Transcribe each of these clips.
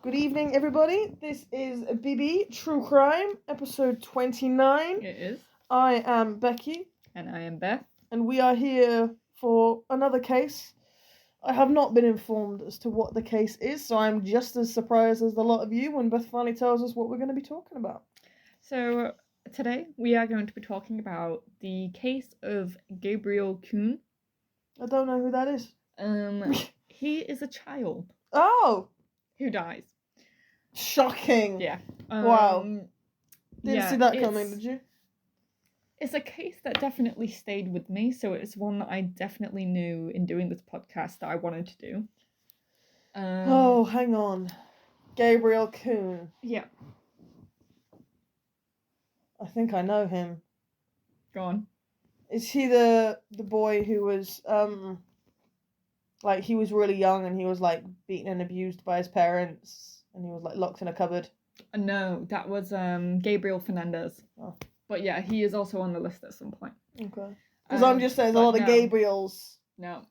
Good evening, everybody. This is BB True Crime, episode 29. It is. I am Becky. And I am Beth. And we are here for another case. I have not been informed as to what the case is, so I'm just as surprised as a lot of you when Beth finally tells us what we're going to be talking about. So, today we are going to be talking about the case of Gabriel Kuhn. I don't know who that is. He is a child. Oh! Who dies. Shocking. Yeah. Wow. Didn't see that coming, did you? It's a case that definitely stayed with me, so it's one that I definitely knew in doing this podcast that I wanted to do. Hang on. Gabriel Kuhn. Yeah. I think I know him. Go on. Is he the boy who was, he was really young and he was, beaten and abused by his parents and he was, locked in a cupboard? No, that was, Gabriel Fernandez. Oh. But yeah, he is also on the list at some point. Okay. Because I'm just saying, there's a lot of Gabriels. No.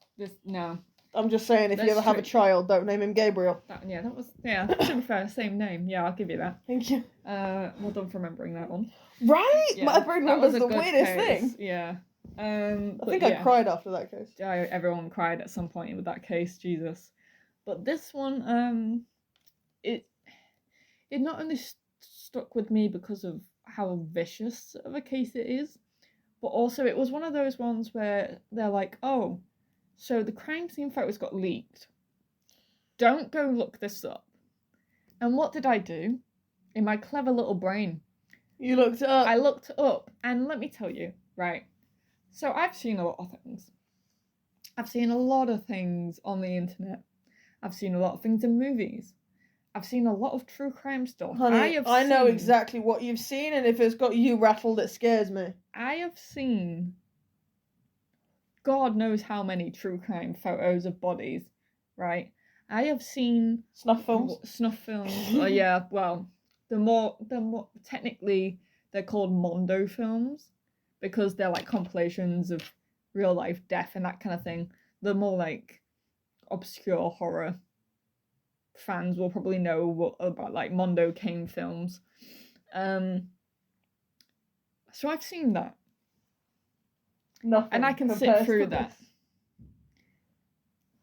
I'm just saying, if you ever have a child, don't name him Gabriel. To be fair, same name. Yeah, I'll give you that. Thank you. Well done for remembering that one. Right? Yeah, my brain remembers the weirdest thing. Yeah. I think I cried after that case. Everyone cried at some point with that case, Jesus. But this one, it not only stuck with me because of how vicious of a case it is, but also it was one of those ones where they're like, oh, so the crime scene photos got leaked. Don't go look this up. And what did I do? In my clever little brain. You looked it up. I looked it up, and let me tell you, right, so I've seen a lot of things. I've seen a lot of things on the internet. I've seen a lot of things in movies. I've seen a lot of true crime stuff. Honey, I know exactly what you've seen, and if it's got you rattled, it scares me. I have seen God knows how many true crime photos of bodies, right? I have seen snuff films. Yeah, well, the more technically they're called Mondo films because they're like compilations of real life death and that kind of thing. The more like obscure horror fans will probably know about like Mondo Kane films. So I've seen that. Nothing. And I can sit through that.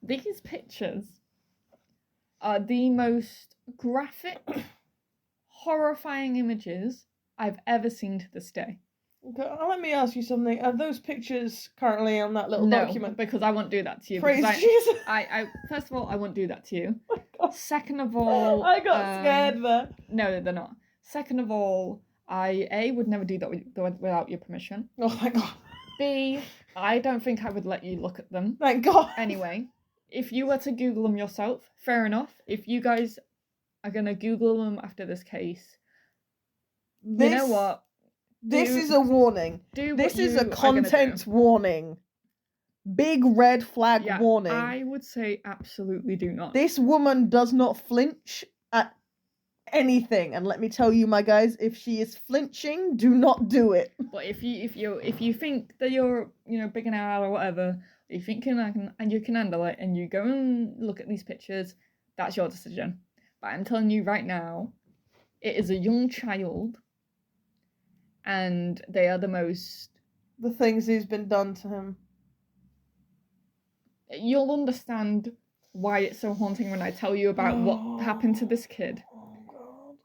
These pictures are the most graphic, horrifying images I've ever seen to this day. Okay, let me ask you something. Are those pictures currently on that little document? No, because I won't do that to you. Praise Jesus. I first of all, I won't do that to you. Oh, second of all, I got scared there. No, they're not. Second of all, I would never do that without your permission. Oh my God. B, I don't think I would let you look at them. Thank God. Anyway, if you were to Google them yourself, fair enough. If you guys are going to Google them after this case, you know what? This is a warning. This is a content warning. Big red flag warning. I would say absolutely do not. This woman does not flinch at anything, and let me tell you, my guys, if she is flinching, do not do it. But if you think that you're big and out or whatever, you think and you can handle it, and you go and look at these pictures, that's your decision. But I'm telling you right now, it is a young child, and they are the things he's been done to him. You'll understand why it's so haunting when I tell you about what happened to this kid. Oh, God.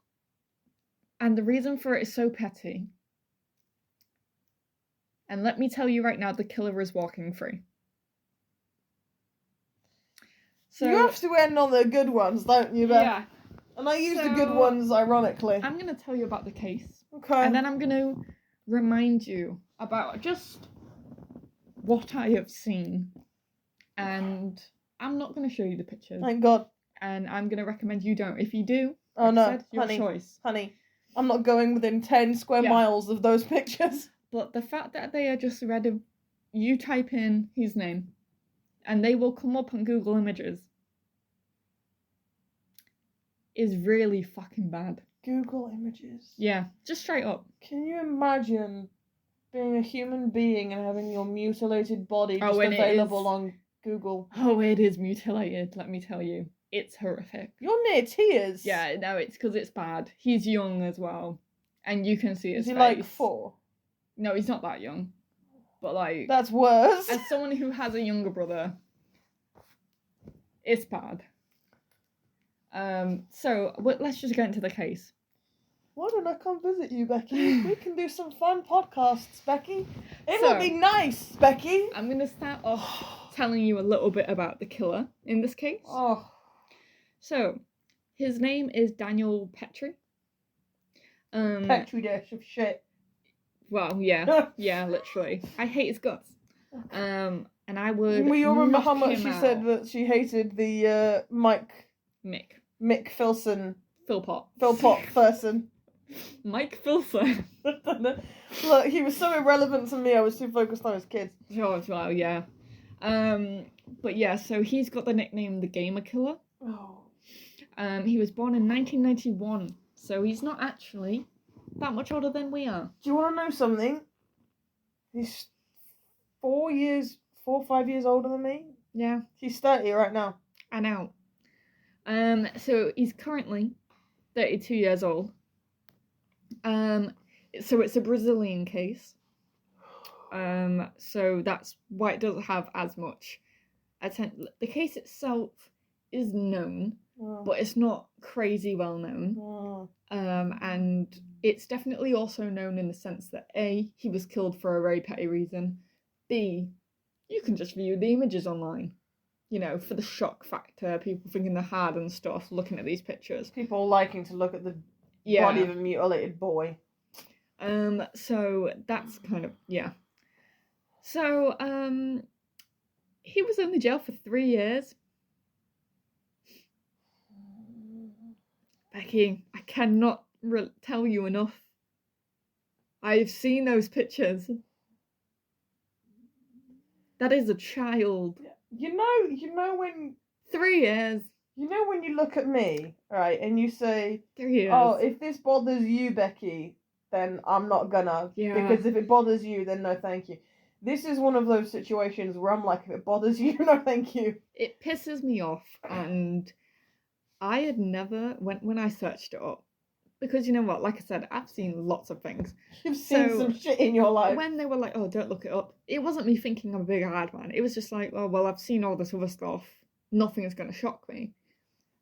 And the reason for it is so petty. And let me tell you right now, the killer is walking free. So you have to end on the good ones, don't you, Beth? Yeah. And I use the good ones ironically. I'm going to tell you about the case. Okay. And then I'm going to remind you about just what I have seen. And I'm not going to show you the pictures. Thank God. And I'm going to recommend you don't. If you do, your choice. Honey, I'm not going within 10 square miles of those pictures. But the fact that they are just read, you type in his name, and they will come up on Google Images, is really fucking bad. Google Images? Yeah, just straight up. Can you imagine being a human being and having your mutilated body just available on Google? Oh, it is mutilated, let me tell you. It's horrific. You're near tears. Yeah, no, it's because it's bad. He's young as well, and you can see his Is he face. like 4? No, he's not that young. But like, that's worse. As someone who has a younger brother, it's bad. So let's just get into the case. Why don't I come visit you, Becky? We can do some fun podcasts, Becky. It'll be nice, Becky. I'm going to start off telling you a little bit about the killer in this case. Oh. So, his name is Daniel Petrie. Petri dish of shit. Well, yeah. Yeah, literally. I hate his guts. And I would We all remember how much she out. said that she hated the Mick Filson. Philpott person. Mike Filson. Look, he was so irrelevant to me, I was too focused on his kids. Oh, well, yeah. But yeah, so he's got the nickname the Gamer Killer. Oh. He was born in 1991, so he's not actually that much older than we are. Do you want to know something? He's 4 or 5 years older than me. Yeah. He's 30 right now. I know. So he's currently 32 years old. So it's a Brazilian case. So that's why it doesn't have as much attention. The case itself is known, but it's not crazy well known. And it's definitely also known in the sense that A, he was killed for a very petty reason. B, you can just view the images online. You know, for the shock factor, people thinking they're hard and stuff, looking at these pictures. People liking to look at the body of a mutilated boy. So that's kind of, yeah. So, he was in the jail for 3 years. Becky, I cannot tell you enough. I've seen those pictures. That is a child. You know when... 3 years. You know when you look at me, right, and you say, 3 years. oh, if this bothers you, Becky, then I'm not gonna. Yeah. Because if it bothers you, then no thank you. This is one of those situations where I'm like, if it bothers you, no thank you. It pisses me off, and I had never, when I searched it up, because you know what, like I said, I've seen lots of things. You've seen some shit in your life. When they were like, oh, don't look it up, it wasn't me thinking I'm a big hard man. It was just like, oh, well, I've seen all this other stuff. Nothing is going to shock me.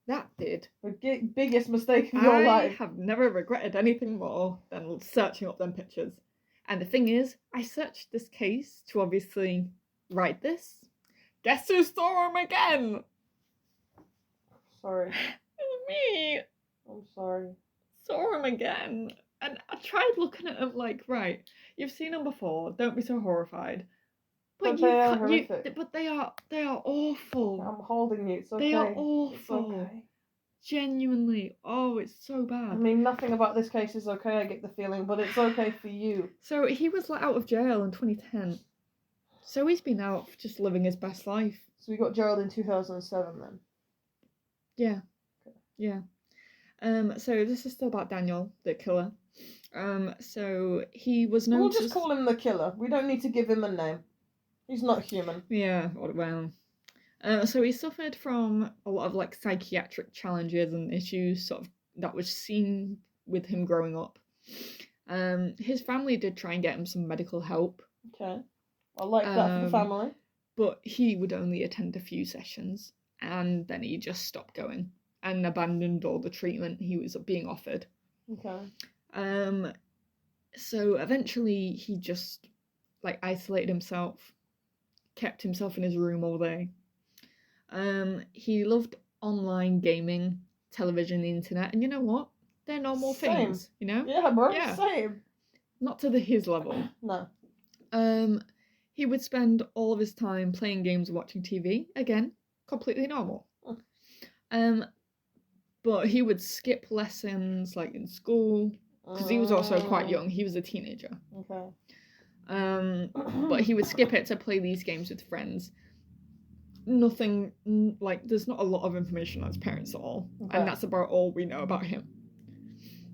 That did. The biggest mistake of your life. I have never regretted anything more than searching up them pictures. And the thing is, I searched this case to obviously write this. Guess who saw him again? Sorry. It's me. I'm sorry. Saw him again. And I tried looking at him like, right, you've seen him before, don't be so horrified. But they are horrific. But they are awful. I'm holding you, it's okay. They are awful. It's okay. Genuinely. Oh, it's so bad. I mean, nothing about this case is okay, I get the feeling, but it's okay for you. So he was let out of jail in 2010. So he's been out just living his best life. So we got Gerald in 2007 then? Yeah. Okay. Yeah. So this is still about Daniel, the killer. So he was known We'll just call him the killer. We don't need to give him a name. He's not human. Yeah, well. So he suffered from a lot of like psychiatric challenges and issues sort of that was seen with him growing up. His family did try and get him some medical help. Okay. I like that for the family. But he would only attend a few sessions and then he just stopped going and abandoned all the treatment he was being offered. Okay. So eventually he just like isolated himself, kept himself in his room all day. He loved online gaming, television, the internet, and you know what? They're normal things, you know? Yeah, bro, same. Not to his level. No. He would spend all of his time playing games and watching TV. Again, completely normal. But he would skip lessons, like in school, because he was also quite young. He was a teenager. Okay. But he would skip it to play these games with friends. Nothing, like, there's not a lot of information on his parents at all. Okay. And that's about all we know about him.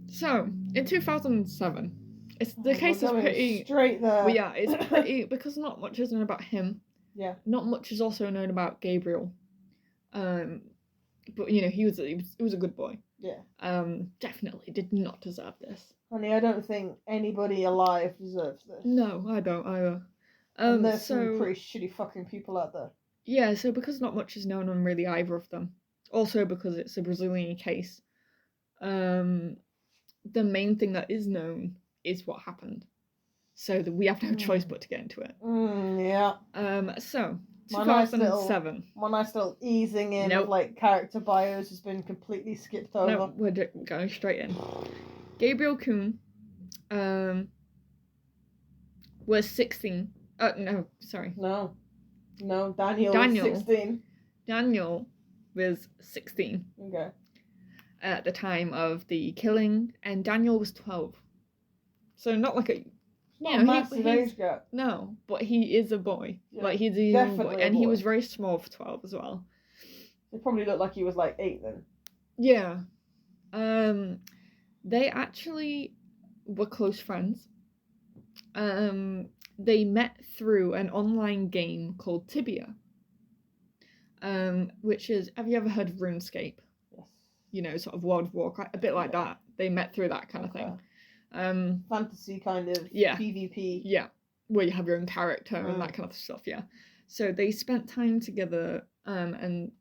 So, in 2007, the case is pretty... straight there. Well, yeah, it's pretty... because not much is known about him. Yeah. Not much is also known about Gabriel. But he was a good boy. Yeah. Definitely did not deserve this. Honey, I don't think anybody alive deserves this. No, I don't either. And there's some pretty shitty fucking people out there. Yeah, so because not much is known on really either of them, also because it's a Brazilian case, the main thing that is known is what happened. So we have no choice but to get into it. Yeah. So 2007. My nice little easing in Nope. of like character bios has been completely skipped over. No, we're going straight in. Gabriel Kuhn, was 16. No, sorry. No, Daniel was 16. Daniel was 16. Okay. At the time of the killing, and Daniel was 12. So not like a... Not a massive age gap. No, but he is a boy. Yeah, like, he's a young boy. And boy. he was very small for 12 as well. It probably looked like he was like 8 then. Yeah. They actually were close friends. They met through an online game called Tibia. Which is... Have you ever heard of RuneScape? Yes. Sort of World of Warcraft. A bit like that. They met through that kind of thing. Fantasy kind of PvP. Yeah, where you have your own character and that kind of stuff. Yeah, so they spent time together, and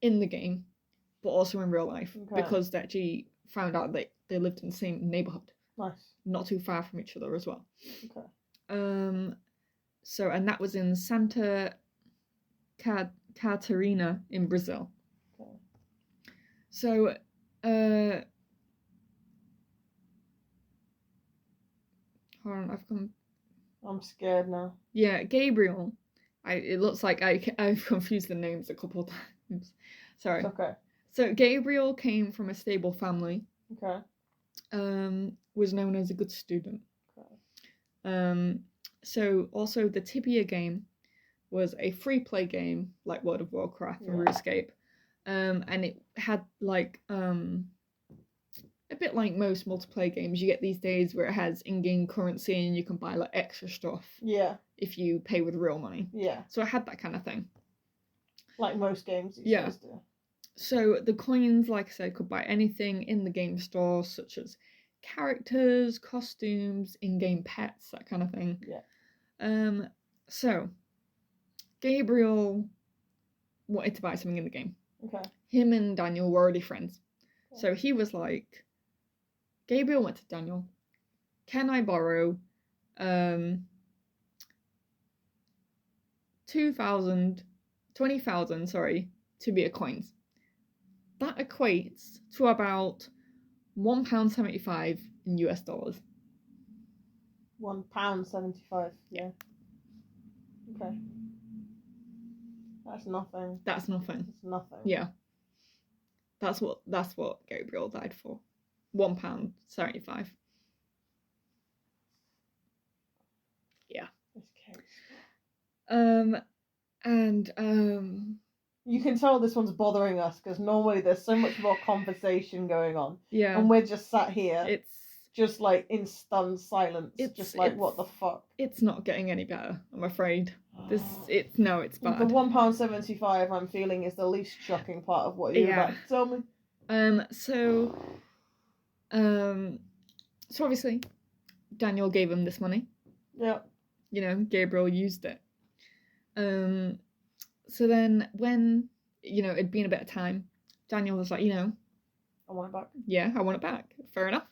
in the game, but also in real life, because they actually found out that they lived in the same neighborhood. Nice. Not too far from each other as well. Okay. So and that was in Santa Catarina in Brazil. Okay. So, hold on, I'm scared now. Yeah, Gabriel. It looks like I've confused the names a couple of times. Sorry. It's okay. So Gabriel came from a stable family. Okay. Was known as a good student. Okay. So also the Tibia game was a free play game like World of Warcraft and RuneScape. And it had like a bit like most multiplayer games you get these days, where it has in-game currency and you can buy like extra stuff. Yeah. If you pay with real money. Yeah. So I had that kind of thing. Like most games. Yeah. So the coins, like I said, could buy anything in the game store, such as characters, costumes, in-game pets, that kind of thing. Yeah. So Gabriel wanted to buy something in the game. Okay. Him and Daniel were already friends. Okay. So he was like, Gabriel went to Daniel, can I borrow 20,000 Tibia coins? That equates to about £1.75 in US dollars. £1.75, yeah. Okay. That's nothing. That's nothing. It's nothing. Yeah. That's what Gabriel died for. £1.75. Yeah. This case. You can tell this one's bothering us because normally there's so much more conversation going on. Yeah. And we're just sat here. It's just like in stunned silence. It's what the fuck? It's not getting any better, I'm afraid. It's bad. The £1.75 I'm feeling is the least shocking part of what you're about to tell me. So obviously Daniel gave him this money. Yeah. Gabriel used it. So then when, it'd been a bit of time, Daniel was like, I want it back. Yeah, I want it back. Fair enough.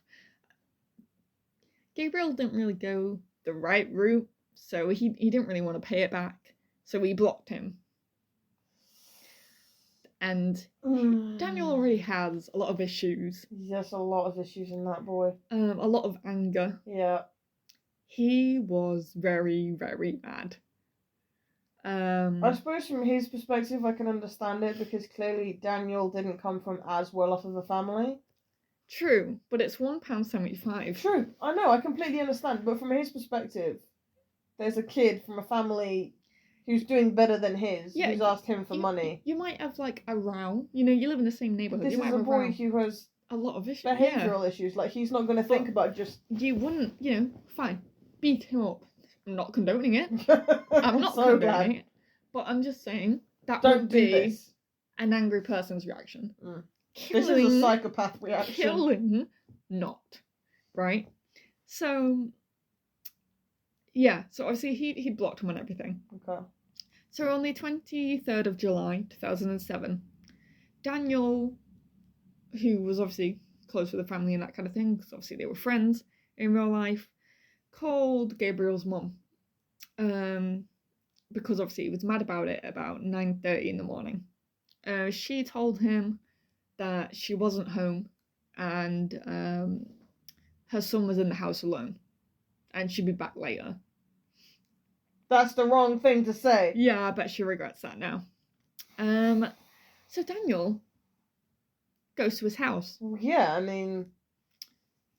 Gabriel didn't really go the right route, so he didn't really want to pay it back. So he blocked him. And Daniel already has a lot of issues. There's a lot of issues in that boy. A lot of anger. Yeah. He was very, very mad. I suppose from his perspective I can understand it, because clearly Daniel didn't come from as well off of a family. True, but it's £1.75. True, I know, I completely understand, but from his perspective, there's a kid from a family who's doing better than his, who's asked him for money. You might have like a row, you live in the same neighbourhood. This is a boy who has a lot of issues, behavioural issues, like he's not going to think about just... You wouldn't, fine, beat him up. I'm not condoning it. I'm not so condoning glad. it. But I'm just saying that Don't would do be this. an angry person's reaction. Mm. Killing, This is a psychopath reaction. Killing, not. Right? So, yeah. So, obviously, he blocked him on everything. Okay. So, on the 23rd of July, 2007, Daniel, who was obviously close with the family and that kind of thing, because obviously they were friends in real life, called Gabriel's mum. Because obviously he was mad about it about 9:30 in the morning. She told him that she wasn't home and her son was in the house alone and she'd be back later. That's the wrong thing to say. Yeah, I bet she regrets that now. So Daniel goes to his house. Yeah, I mean...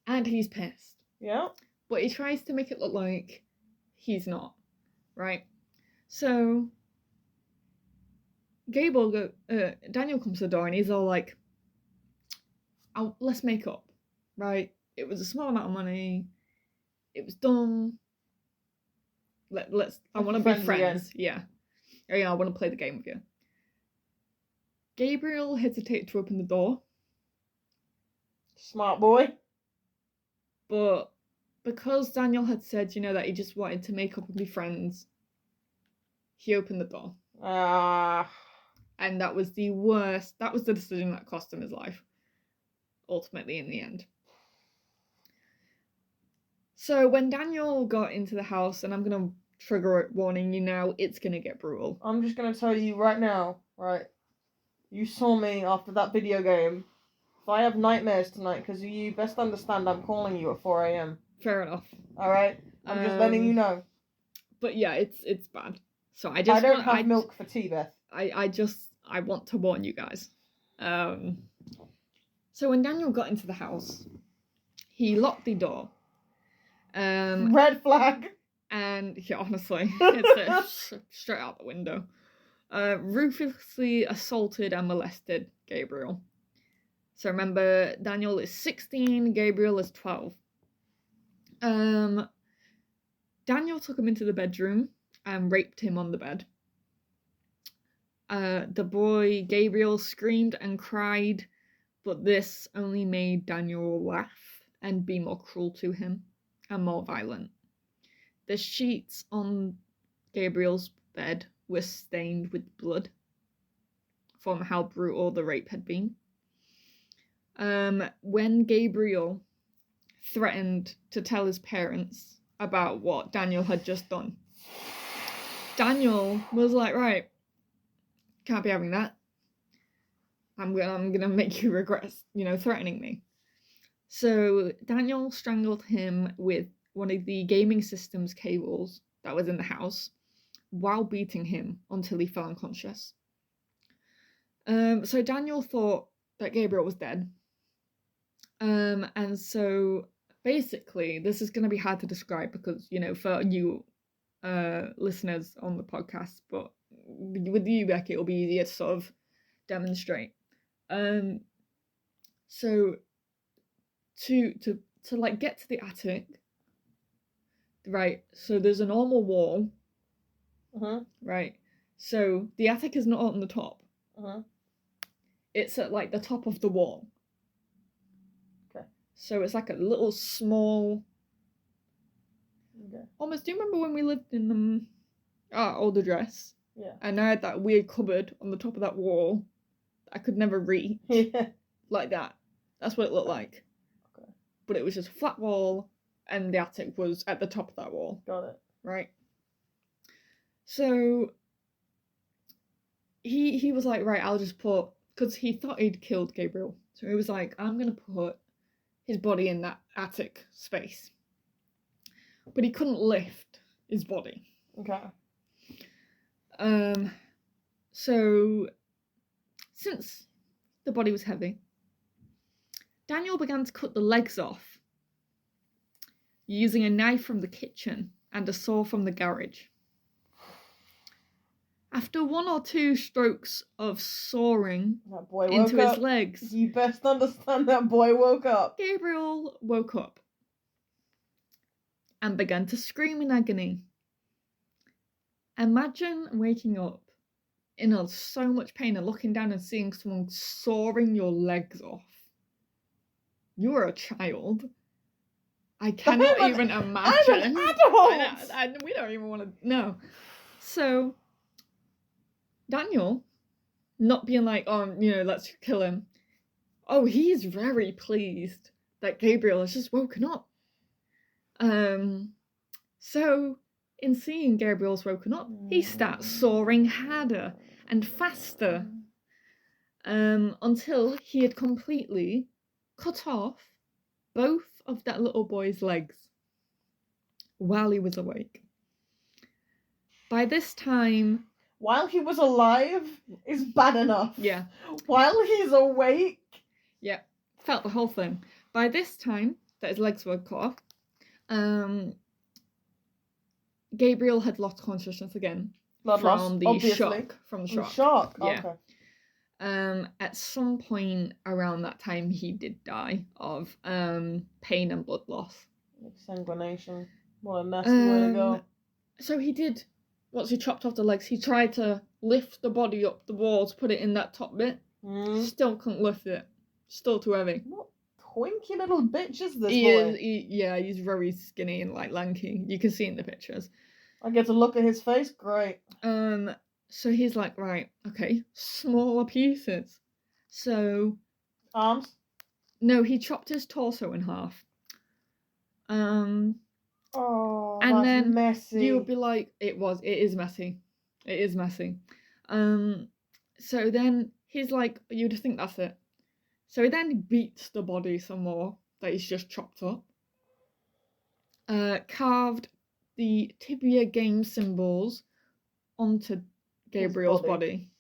And he's pissed. Yeah. But he tries to make it look like he's not, right? So Daniel comes to the door and he's all like, let's make up, right? It was a small amount of money. It was dumb. I want to be friends. Yeah. Oh, yeah, I want to play the game with you. Gabriel hesitated to open the door. Smart boy. But because Daniel had said, that he just wanted to make up and be friends, he opened the door. And that was the worst. That was the decision that cost him his life. Ultimately, in the end. So when Daniel got into the house, and I'm going to trigger it, warning you now, it's going to get brutal. I'm just going to tell you right now, right? You saw me after that video game. If I have nightmares tonight, because you best understand I'm calling you at 4 a.m. Fair enough. Alright? I'm just letting you know. But yeah, it's bad. So I don't have milk for tea, Beth. I want to warn you guys. So when Daniel got into the house, he locked the door. Red flag. And yeah, honestly, it's straight out the window. Ruthlessly assaulted and molested Gabriel. So remember, Daniel is 16, Gabriel is 12. Daniel took him into the bedroom and raped him on the bed. The boy, Gabriel, screamed and cried, but this only made Daniel laugh and be more cruel to him and more violent. The sheets on Gabriel's bed were stained with blood from how brutal the rape had been. When Gabriel threatened to tell his parents about what Daniel had just done, Daniel was like, right, can't be having that. I'm gonna make you regret, threatening me. So Daniel strangled him with one of the gaming system's cables that was in the house while beating him until he fell unconscious. So Daniel thought that Gabriel was dead. And so basically, this is going to be hard to describe because, for you listeners on the podcast, but with you, Becky, it'll be easier to sort of demonstrate. So to like get to the attic, right? So there's a normal wall, right? So the attic is not on the top. It's at like the top of the wall. Okay. So it's like a little small. Okay. Almost. Do you remember when we lived in our old address? Yeah. And I had that weird cupboard on the top of that wall that I could never reach. Yeah. Like that. That's what it looked like. Okay. But it was just a flat wall, and the attic was at the top of that wall. Got it. Right. So he was like, right, I'll just put, because he thought he'd killed Gabriel. So he was like, I'm going to put his body in that attic space. But he couldn't lift his body. Okay. So since the body was heavy, Daniel began to cut the legs off using a knife from the kitchen and a saw from the garage. After one or two strokes of sawing into his legs, you best understand that boy woke up. Gabriel woke up and began to scream in agony. Imagine waking up in so much pain and looking down and seeing someone sawing your legs off. You are a child. I cannot even imagine. I'm an adult. We don't even want to know. So, Daniel, not being like, oh, let's kill him. Oh, he's very pleased that Gabriel has just woken up. So, in seeing Gabriel's woken up, he starts soaring harder and faster until he had completely cut off both of that little boy's legs while he was awake. By this time... While he was alive is bad enough. Yeah. While he's awake... Yeah, felt the whole thing. By this time that his legs were cut off, Gabriel had lost consciousness again from the shock. From the shock. Yeah. Okay. At some point around that time, he did die of pain and blood loss. Exsanguination. What a nasty way to go. So he did. Once he chopped off the legs, he tried to lift the body up the wall to put it in that top bit. Still couldn't lift it. Still too heavy. What twinky little bitch is this boy? He's very skinny and lanky. You can see in the pictures. I get to look at his face. Great. So he's like, right, okay, smaller pieces. So... Arms? No, he chopped his torso in half. Oh, and that's then messy. You would be like, it is messy. It is messy. So then he's like, you'd think that's it. So he then beats the body some more that he's just chopped up. Carved the tibia game symbols onto Gabriel's body.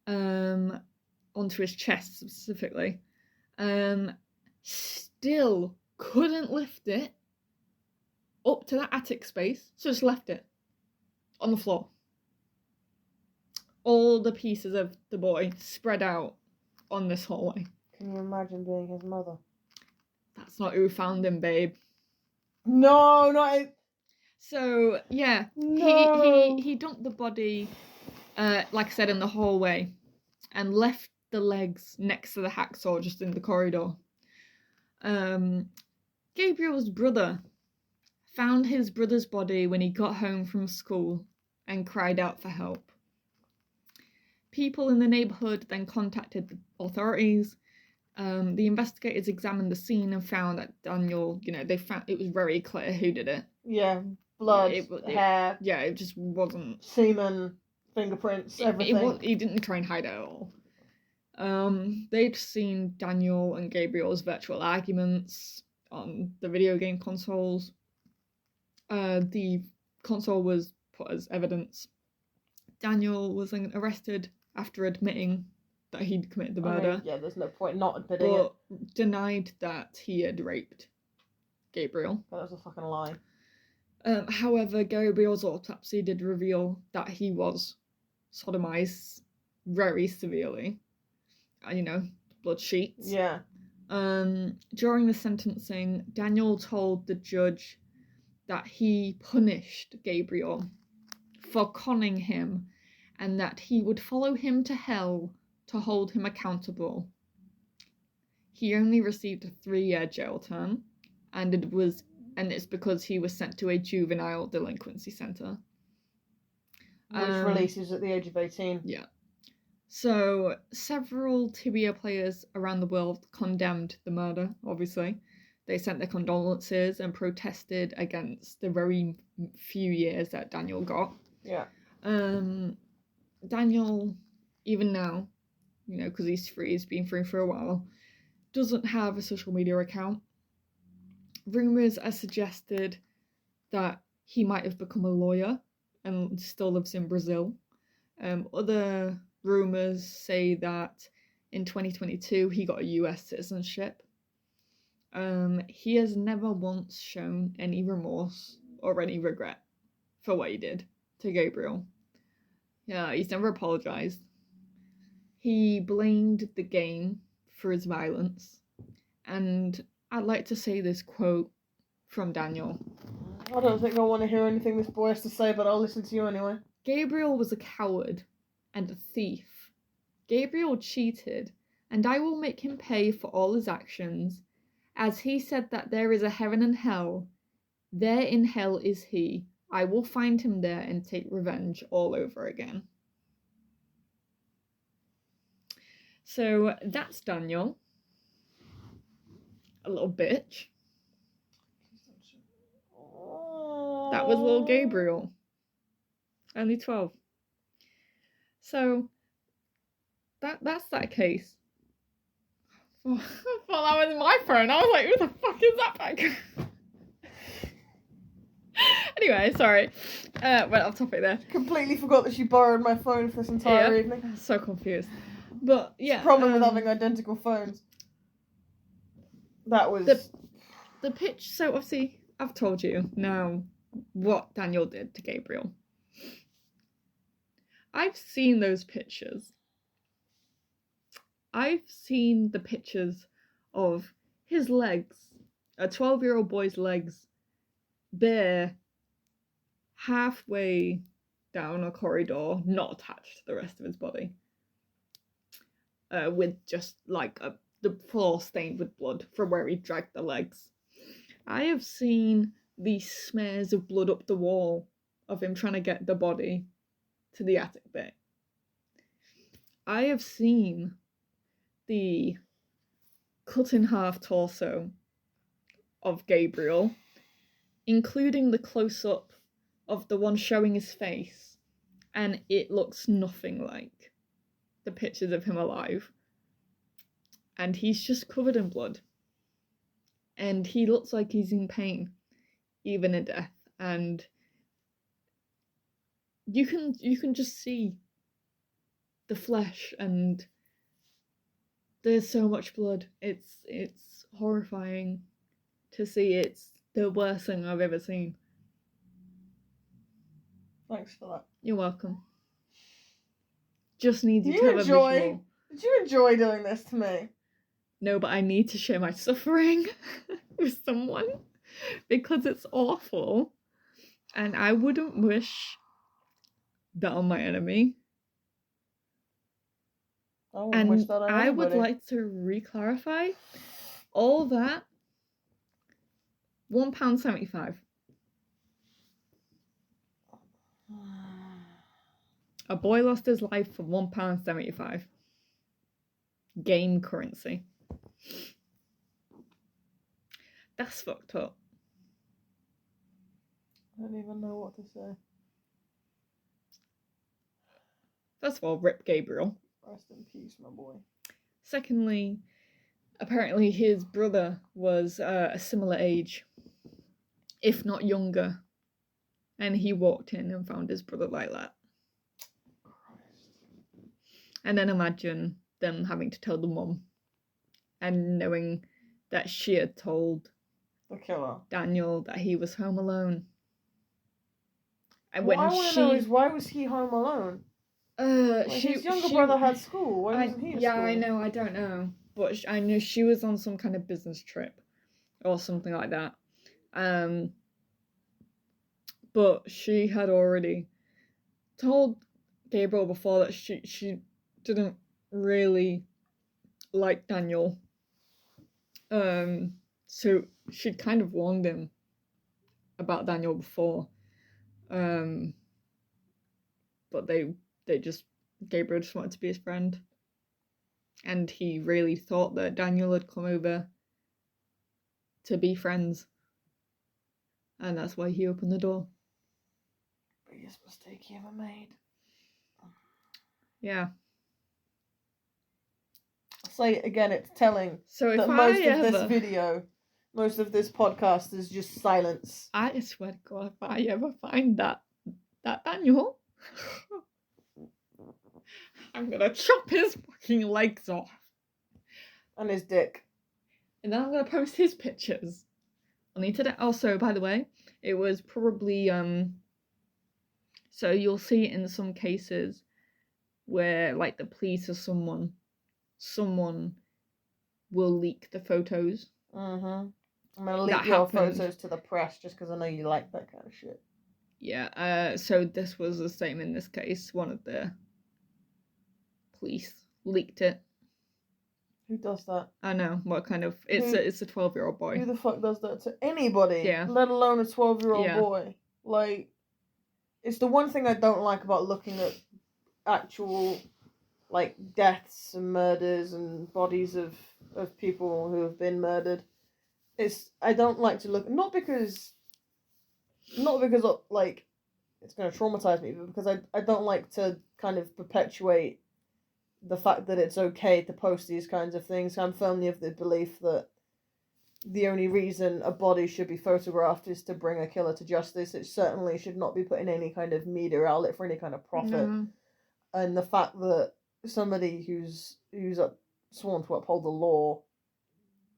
Onto his chest specifically. Still couldn't lift it up to that attic space, so just left it on the floor. All the pieces of the boy spread out on this hallway. Can you imagine being his mother? That's not who found him, babe. No, not it. So, yeah. No. He dumped the body, like I said, in the hallway and left the legs next to the hacksaw just in the corridor. Gabriel's brother found his brother's body when he got home from school and cried out for help. People in the neighborhood then contacted the authorities. The investigators examined the scene and found that Daniel, they found it was very clear who did it. Yeah, blood, hair. Yeah, it just wasn't. Semen, fingerprints, everything. He didn't try and hide it at all. They'd seen Daniel and Gabriel's virtual arguments on the video game consoles. The console was put as evidence. Daniel was then arrested after admitting that he'd committed the murder. Yeah, there's no point not admitting it. But denied that he had raped Gabriel. That was a fucking lie. However, Gabriel's autopsy did reveal that he was sodomized very severely. Blood sheets. Yeah. During the sentencing, Daniel told the judge that he punished Gabriel for conning him and that he would follow him to hell to hold him accountable. He only received a 3-year jail term, and it's because he was sent to a juvenile delinquency center. Which releases at the age of 18. Yeah. So, several Tibia players around the world condemned the murder, obviously. They sent their condolences and protested against the very few years that Daniel got. Yeah. Daniel, even now, because he's free, he's been free for a while, doesn't have a social media account. Rumours are suggested that he might have become a lawyer and still lives in Brazil. Other rumours say that in 2022 he got a US citizenship. He has never once shown any remorse or any regret for what he did to Gabriel. Yeah, he's never apologised. He blamed the game for his violence. And I'd like to say this quote from Daniel. I don't think I want to hear anything this boy has to say, but I'll listen to you anyway. Gabriel was a coward and a thief. Gabriel cheated, and I will make him pay for all his actions. As he said that there is a heaven and hell, there in hell is he. I will find him there and take revenge all over again. So that's Daniel. A little bitch. That was little Gabriel. Only 12. So that's that case. Well, that was my phone. I was like, who the fuck is that back? Anyway, sorry. Went off topic there. Completely forgot that she borrowed my phone for this entire evening. I'm so confused. But yeah. It's the problem with having identical phones. That was the pitch. So obviously, I've told you now what Daniel did to Gabriel. I've seen those pictures. I've seen the pictures of his legs, a 12-year-old boy's legs, bare, halfway down a corridor, not attached to the rest of his body, with just like the floor stained with blood from where he dragged the legs. I have seen these smears of blood up the wall of him trying to get the body to the attic bit. I have seen the cut in half torso of Gabriel, including the close-up of the one showing his face, and it looks nothing like the pictures of him alive. And he's just covered in blood. And he looks like he's in pain, even in death. And you can just see the flesh, and there's so much blood. It's horrifying to see. It's the worst thing I've ever seen. Thanks for that. You're welcome. Just needed to have a visual. Did you enjoy doing this to me? No, but I need to share my suffering with someone because it's awful, and I wouldn't wish that on my enemy. I wouldn't wish that on anybody. I would like to re-clarify all that. £1.75. A boy lost his life for £1.75. Game currency. That's fucked up. I don't even know what to say. First of all, rip Gabriel. Rest in peace, my boy. Secondly, apparently his brother was a similar age, if not younger, and he walked in and found his brother like that. Christ. And then imagine them having to tell the mum, and knowing that she had told the killer Daniel that he was home alone. And what when I want to know is, why was he home alone? His younger brother had school. Why wasn't he at school? I know, I don't know. But I knew she was on some kind of business trip or something like that. But she had already told Gabriel before that she didn't really like Daniel. So she'd kind of warned him about Daniel before. But Gabriel just wanted to be his friend. And he really thought that Daniel had come over to be friends. And that's why he opened the door. Biggest mistake he ever made. Yeah. I'll say it again, it's telling So that most of this podcast is just silence. I swear to God, if I ever find that Daniel, I'm gonna chop his fucking legs off. And his dick. And then I'm gonna post his pictles on the internet. Also, by the way, it was probably so you'll see it in some cases where like the police or someone will leak the photos. I'm gonna leak your photos to the press just because I know you like that kind of shit. Yeah, so this was the same in this case. One of the police leaked it. Who does that? I know what kind of it's a 12-year-old boy. Who the fuck does that to anybody? Yeah. Let alone a 12-year-old Yeah. boy. Like, it's the one thing I don't like about looking at actual, like, deaths and murders and bodies of people who have been murdered. I don't like to look, not because like it's going to traumatize me, but because I don't like to kind of perpetuate the fact that it's okay to post these kinds of things. I'm firmly of the belief that the only reason a body should be photographed is to bring a killer to justice. It certainly should not be put in any kind of media outlet for any kind of profit. No. And the fact that somebody who's sworn to uphold the law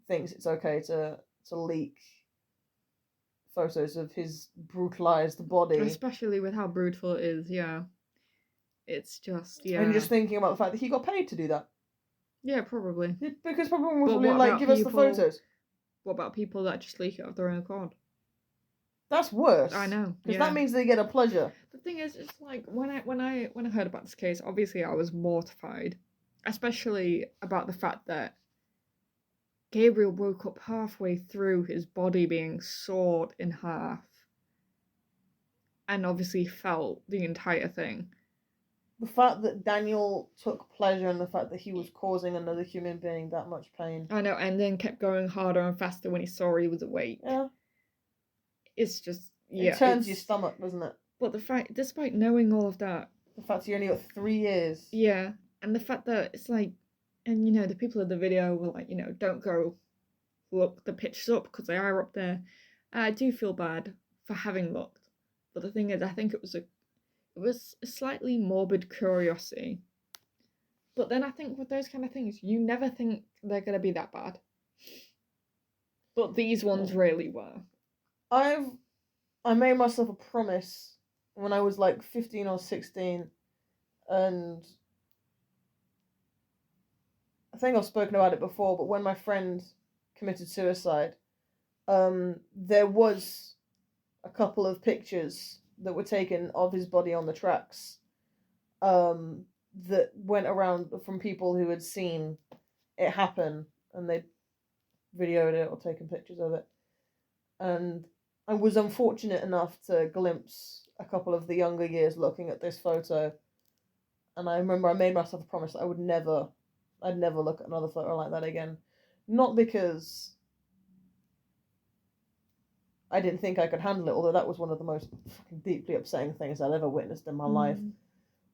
thinks it's okay to leak photos of his brutalized body, especially with how brutal it is. Yeah, it's just and just thinking about the fact that he got paid to do that. Yeah, probably. Because probably was really like, give us the photos. What about people that just leak it of their own accord? That's worse. I know, because that means they get a pleasure. The thing is, it's like when I heard about this case, obviously I was mortified, especially about the fact that Gabriel woke up halfway through his body being sawed in half, and obviously felt the entire thing. The fact that Daniel took pleasure in the fact that he was causing another human being that much pain. I know, and then kept going harder and faster when he saw he was awake. Yeah. It's just, It turns your stomach, doesn't it? But the fact, despite knowing all of that... The fact he only got 3 years. Yeah, and the fact that it's like... And, the people in the video were like, don't go look the pictures up because they are up there. I do feel bad for having looked. But the thing is, I think it was a slightly morbid curiosity. But then I think with those kind of things, you never think they're going to be that bad. But these ones really were. I made myself a promise when I was like 15 or 16, and I think I've spoken about it before, but when my friend committed suicide, there was a couple of pictures that were taken of his body on the tracks that went around from people who had seen it happen, and they'd videoed it or taken pictures of it. And I was unfortunate enough to glimpse a couple of the younger years looking at this photo, and I remember I made myself a promise that I'd never look at another photo like that again. Not because I didn't think I could handle it, although that was one of the most fucking deeply upsetting things I'd ever witnessed in my life,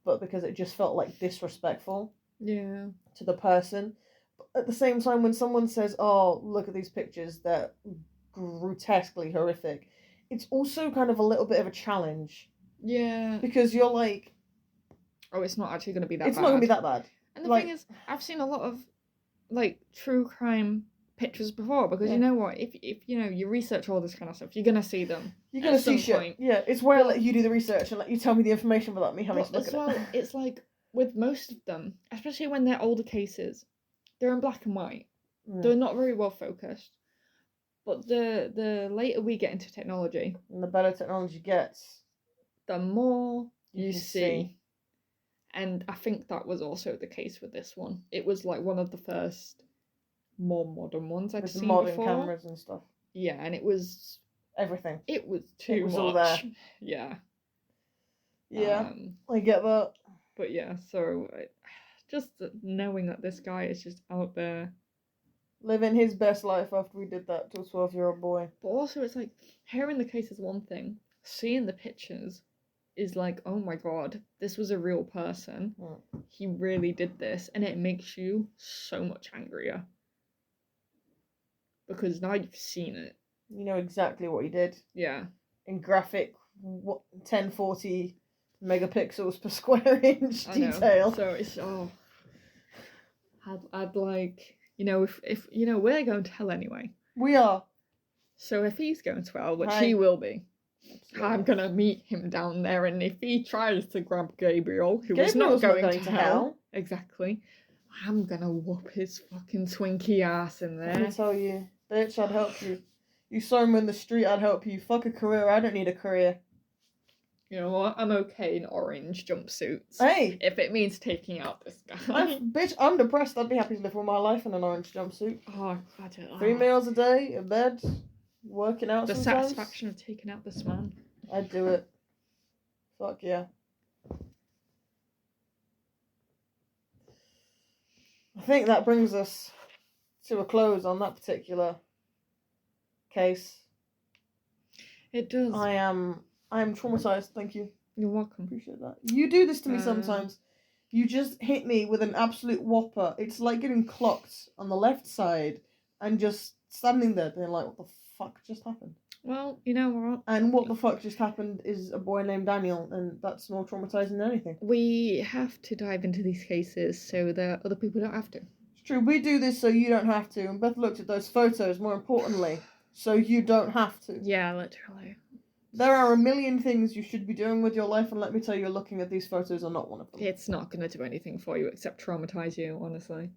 but because it just felt like disrespectful to the person. But at the same time, when someone says, oh, look at these pictures, they're grotesquely horrific, it's also kind of a little bit of a challenge. Yeah. Because you're like... Oh, it's not actually going to be that bad. It's not going to be that bad. And the thing is, I've seen a lot of, true crime pictures before, because you know what, if you research all this kind of stuff, you're going to see them. You're going to see shit. Point. Yeah, it's where I let you do the research and let you tell me the information without me having to look at it. It's like, with most of them, especially when they're older cases, they're in black and white. They're not very well focused. But the later we get into technology... And the better technology gets... The more you see. And I think that was also the case with this one. It was like one of the first more modern ones I've seen before. With modern cameras and stuff. Yeah, and it was... Everything. It was too much. All there. Yeah. Yeah, I get that. But yeah, so just knowing that this guy is just out there... living his best life after we did that to a 12-year-old boy. But also, it's like, hearing the case is one thing. Seeing the pictures is like, oh my god, this was a real person. He really did this. And it makes you so much angrier. Because now you've seen it. You know exactly what he did. Yeah. In graphic, 1040 megapixels per square inch detail. So it's, I'd like... if we're going to hell anyway. We are. So if he's going to hell, which he will be, absolutely. I'm going to meet him down there, and if he tries to grab Gabriel, who is not going to hell, exactly, I'm going to whoop his fucking Twinkie ass in there. Let me tell you, bitch, I'd help you. You saw him in the street, I'd help you. Fuck a career, I don't need a career. You know what? I'm okay in orange jumpsuits. Hey, If it means taking out this guy. I'm depressed. I'd be happy to live all my life in an orange jumpsuit. Oh, I don't 3 meals a day, a bed, working out the sometimes. satisfaction of taking out this man. I'd do it. Fuck yeah. I think that brings us to a close on that particular case. It does. I am traumatized. Thank you. You're welcome. Appreciate that. You do this to me sometimes. You just hit me with an absolute whopper. It's like getting clocked on the left side and just standing there being like, what the fuck just happened? Well, you know what? And what the fuck just happened is a boy named Daniel, and that's more traumatizing than anything. We have to dive into these cases so that other people don't have to. It's true. We do this so you don't have to. And Beth looked at those photos, more importantly, so you don't have to. Yeah, literally. There are a million things you should be doing with your life, and let me tell you, looking at these photos are not one of them. It's not going to do anything for you except traumatize you, honestly.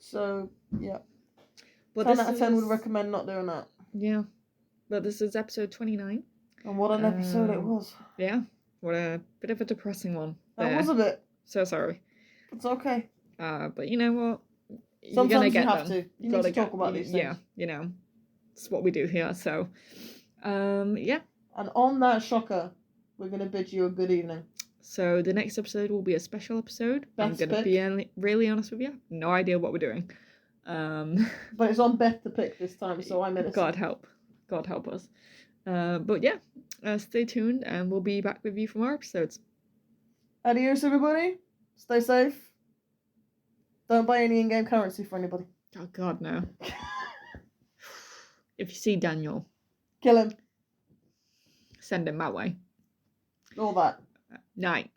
So, yeah. But 10 out of 10 would recommend not doing that. Yeah. But this is episode 29. And what an episode it was. Yeah. What a bit of a depressing one. That was a bit. So sorry. It's okay. But you know what? Sometimes You're gonna get you have them. to. You need to talk about these things. Yeah, you know. It's what we do here, so... yeah. And on that shocker, we're going to bid you a good evening. So the next episode will be a special episode. Beth's I'm going to be really honest with you. No idea what we're doing. But it's on Beth to pick this time, so I'm innocent. God help us. But yeah, stay tuned and we'll be back with you for more episodes. Adios, everybody. Stay safe. Don't buy any in-game currency for anybody. Oh God, no. If you see Daniel, Kill him. send him my way. All that. Night.